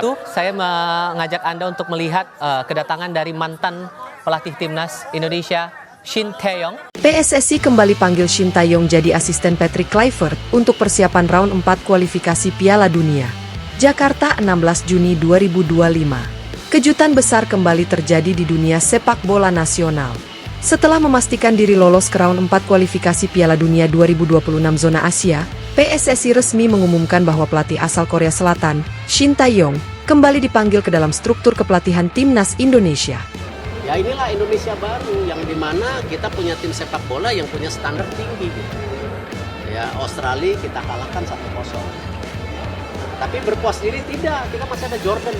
itu saya mengajak Anda untuk melihat kedatangan dari mantan pelatih timnas Indonesia, Shin Tae-yong. PSSI kembali panggil Shin Tae-yong jadi asisten Patrick Kluivert untuk persiapan round 4 kualifikasi Piala Dunia. Jakarta 16 Juni 2025. Kejutan besar kembali terjadi di dunia sepak bola nasional. Setelah memastikan diri lolos ke round 4 kualifikasi Piala Dunia 2026 zona Asia, PSSI resmi mengumumkan bahwa pelatih asal Korea Selatan, Shin Tae-yong, kembali dipanggil ke dalam struktur kepelatihan timnas Indonesia. Ya inilah Indonesia baru yang dimana kita punya tim sepak bola yang punya standar tinggi gitu. Ya Australia kita kalahkan 1-0. Tapi berpuas diri tidak, kita masih ada Jordan.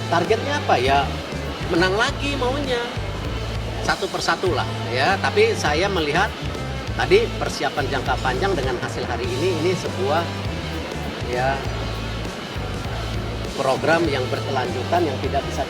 Targetnya apa ya? Menang lagi maunya. Satu persatu lah ya. Tapi saya melihat tadi persiapan jangka panjang dengan hasil hari ini sebuah ya program yang berkelanjutan yang tidak bisa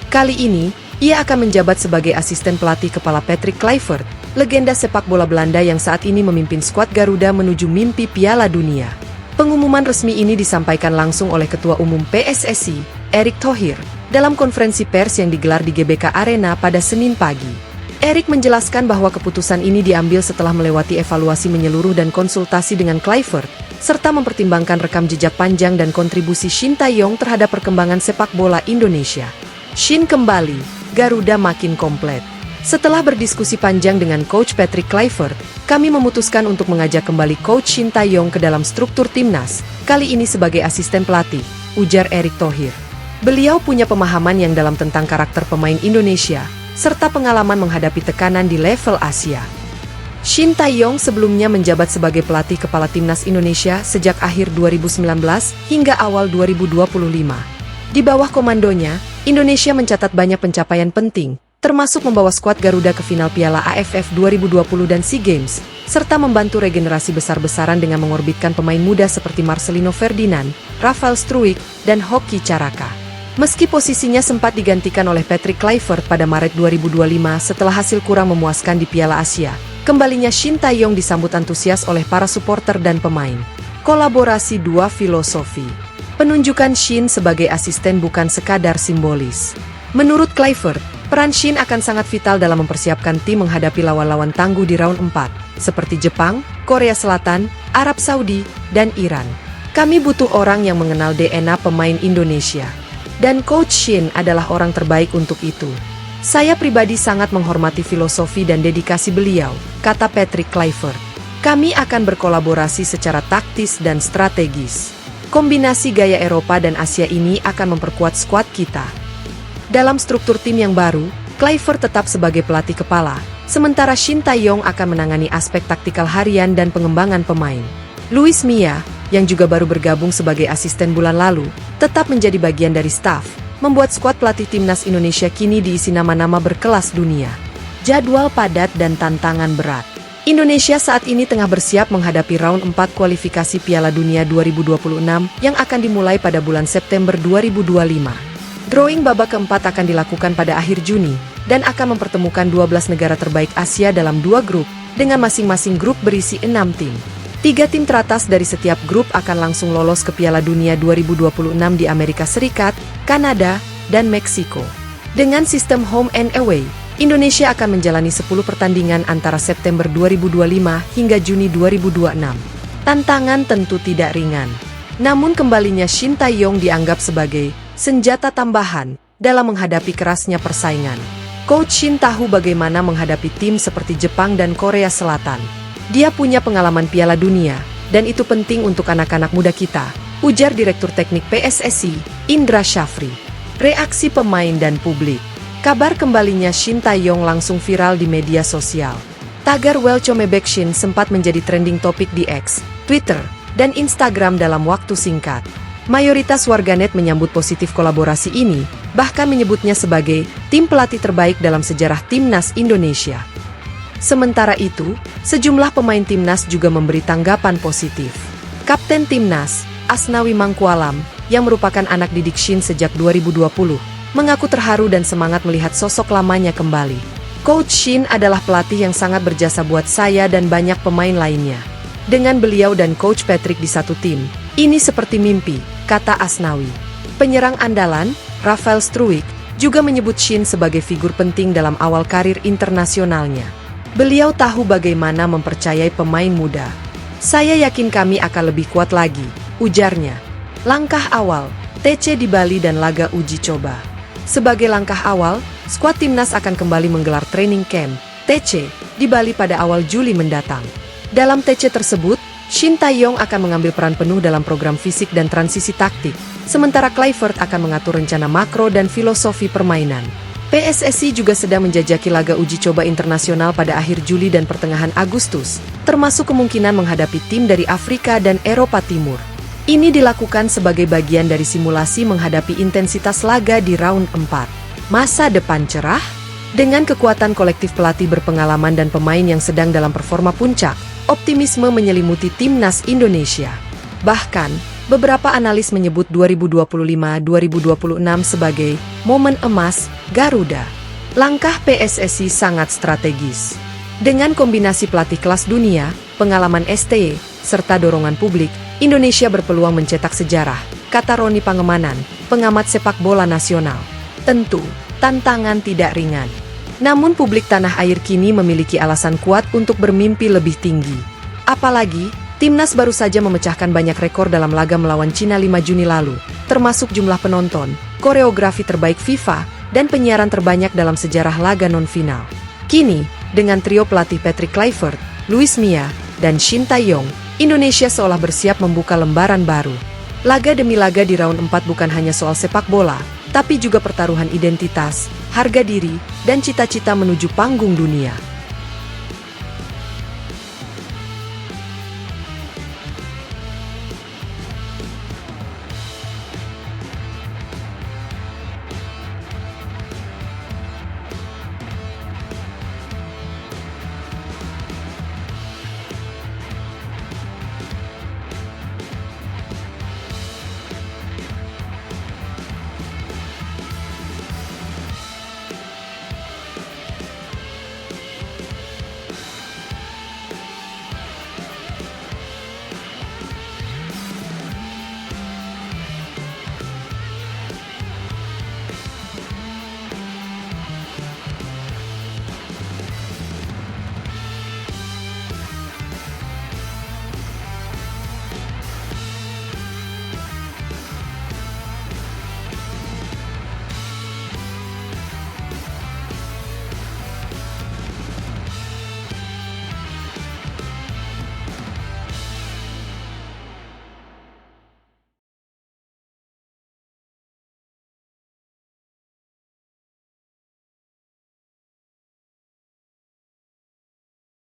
Kali ini, ia akan menjabat sebagai asisten pelatih kepala Patrick Kluivert, legenda sepak bola Belanda yang saat ini memimpin skuad Garuda menuju mimpi Piala Dunia. Pengumuman resmi ini disampaikan langsung oleh Ketua Umum PSSI, Erick Thohir, dalam konferensi pers yang digelar di GBK Arena pada Senin pagi. Erick menjelaskan bahwa keputusan ini diambil setelah melewati evaluasi menyeluruh dan konsultasi dengan Kluivert, serta mempertimbangkan rekam jejak panjang dan kontribusi Shin Tae-yong terhadap perkembangan sepak bola Indonesia. Shin kembali, Garuda makin komplit. Setelah berdiskusi panjang dengan Coach Patrick Kluivert, kami memutuskan untuk mengajak kembali Coach Shin Tae-yong ke dalam struktur timnas, kali ini sebagai asisten pelatih, ujar Erick Thohir. Beliau punya pemahaman yang dalam tentang karakter pemain Indonesia, serta pengalaman menghadapi tekanan di level Asia. Shin Tae-yong sebelumnya menjabat sebagai pelatih kepala timnas Indonesia sejak akhir 2019 hingga awal 2025. Di bawah komandonya, Indonesia mencatat banyak pencapaian penting, termasuk membawa skuad Garuda ke final Piala AFF 2020 dan SEA Games, serta membantu regenerasi besar-besaran dengan mengorbitkan pemain muda seperti Marcelino Ferdinand, Rafael Struijk, dan Hoki Caraka. Meski posisinya sempat digantikan oleh Patrick Kluivert pada Maret 2025 setelah hasil kurang memuaskan di Piala Asia, kembalinya Shin Tae-yong disambut antusias oleh para supporter dan pemain. Kolaborasi dua filosofi. Penunjukan Shin sebagai asisten bukan sekadar simbolis. Menurut Kluivert, peran Shin akan sangat vital dalam mempersiapkan tim menghadapi lawan-lawan tangguh di round 4, seperti Jepang, Korea Selatan, Arab Saudi, dan Iran. Kami butuh orang yang mengenal DNA pemain Indonesia. Dan Coach Shin adalah orang terbaik untuk itu. Saya pribadi sangat menghormati filosofi dan dedikasi beliau, kata Patrick Kluivert. Kami akan berkolaborasi secara taktis dan strategis. Kombinasi gaya Eropa dan Asia ini akan memperkuat skuad kita. Dalam struktur tim yang baru, Kluivert tetap sebagai pelatih kepala, sementara Shin Tae-yong akan menangani aspek taktikal harian dan pengembangan pemain. Luis Mia, yang juga baru bergabung sebagai asisten bulan lalu, tetap menjadi bagian dari staf, membuat skuad pelatih timnas Indonesia kini diisi nama-nama berkelas dunia. Jadwal padat dan tantangan berat. Indonesia saat ini tengah bersiap menghadapi round 4 kualifikasi Piala Dunia 2026 yang akan dimulai pada bulan September 2025. Drawing babak keempat akan dilakukan pada akhir Juni, dan akan mempertemukan 12 negara terbaik Asia dalam 2 grup, dengan masing-masing grup berisi 6 tim. 3 tim teratas dari setiap grup akan langsung lolos ke Piala Dunia 2026 di Amerika Serikat, Kanada, dan Meksiko. Dengan sistem home and away, Indonesia akan menjalani 10 pertandingan antara September 2025 hingga Juni 2026. Tantangan tentu tidak ringan. Namun kembalinya Shin Tae-yong dianggap sebagai senjata tambahan dalam menghadapi kerasnya persaingan. Coach Shin tahu bagaimana menghadapi tim seperti Jepang dan Korea Selatan. Dia punya pengalaman Piala Dunia, dan itu penting untuk anak-anak muda kita, ujar Direktur Teknik PSSI, Indra Syafri. Reaksi pemain dan publik. Kabar kembalinya Shin Tae-yong langsung viral di media sosial. Tagar Welcome Back Shin sempat menjadi trending topik di X, Twitter, dan Instagram dalam waktu singkat. Mayoritas warganet menyambut positif kolaborasi ini, bahkan menyebutnya sebagai tim pelatih terbaik dalam sejarah timnas Indonesia. Sementara itu, sejumlah pemain timnas juga memberi tanggapan positif. Kapten timnas, Asnawi Mangkualam, yang merupakan anak didik Shin sejak 2020, mengaku terharu dan semangat melihat sosok lamanya kembali. Coach Shin adalah pelatih yang sangat berjasa buat saya dan banyak pemain lainnya. Dengan beliau dan Coach Patrick di satu tim, ini seperti mimpi, kata Asnawi. Penyerang andalan, Rafael Struijk, juga menyebut Shin sebagai figur penting dalam awal karir internasionalnya. Beliau tahu bagaimana mempercayai pemain muda. "Saya yakin kami akan lebih kuat lagi," ujarnya. Langkah awal, TC di Bali dan laga uji coba. Sebagai langkah awal, skuad timnas akan kembali menggelar training camp, TC, di Bali pada awal Juli mendatang. Dalam TC tersebut, Shin Tae-yong akan mengambil peran penuh dalam program fisik dan transisi taktik, sementara Kluivert akan mengatur rencana makro dan filosofi permainan. PSSI juga sedang menjajaki laga uji coba internasional pada akhir Juli dan pertengahan Agustus, termasuk kemungkinan menghadapi tim dari Afrika dan Eropa Timur. Ini dilakukan sebagai bagian dari simulasi menghadapi intensitas laga di round 4. Masa depan cerah? Dengan kekuatan kolektif pelatih berpengalaman dan pemain yang sedang dalam performa puncak, optimisme menyelimuti timnas Indonesia. Bahkan, beberapa analis menyebut 2025-2026 sebagai momen emas Garuda. Langkah PSSI sangat strategis. Dengan kombinasi pelatih kelas dunia, pengalaman STY, serta dorongan publik, Indonesia berpeluang mencetak sejarah, kata Roni Pangemanan, pengamat sepak bola nasional. Tentu, tantangan tidak ringan. Namun publik tanah air kini memiliki alasan kuat untuk bermimpi lebih tinggi. Apalagi, timnas baru saja memecahkan banyak rekor dalam laga melawan Cina 5 Juni lalu, termasuk jumlah penonton, koreografi terbaik FIFA, dan penyiaran terbanyak dalam sejarah laga non-final. Kini, dengan trio pelatih Patrick Kluivert, Luis Mia, dan Shin Tae-yong, Indonesia seolah bersiap membuka lembaran baru. Laga demi laga di round 4 bukan hanya soal sepak bola, tapi juga pertaruhan identitas, harga diri, dan cita-cita menuju panggung dunia.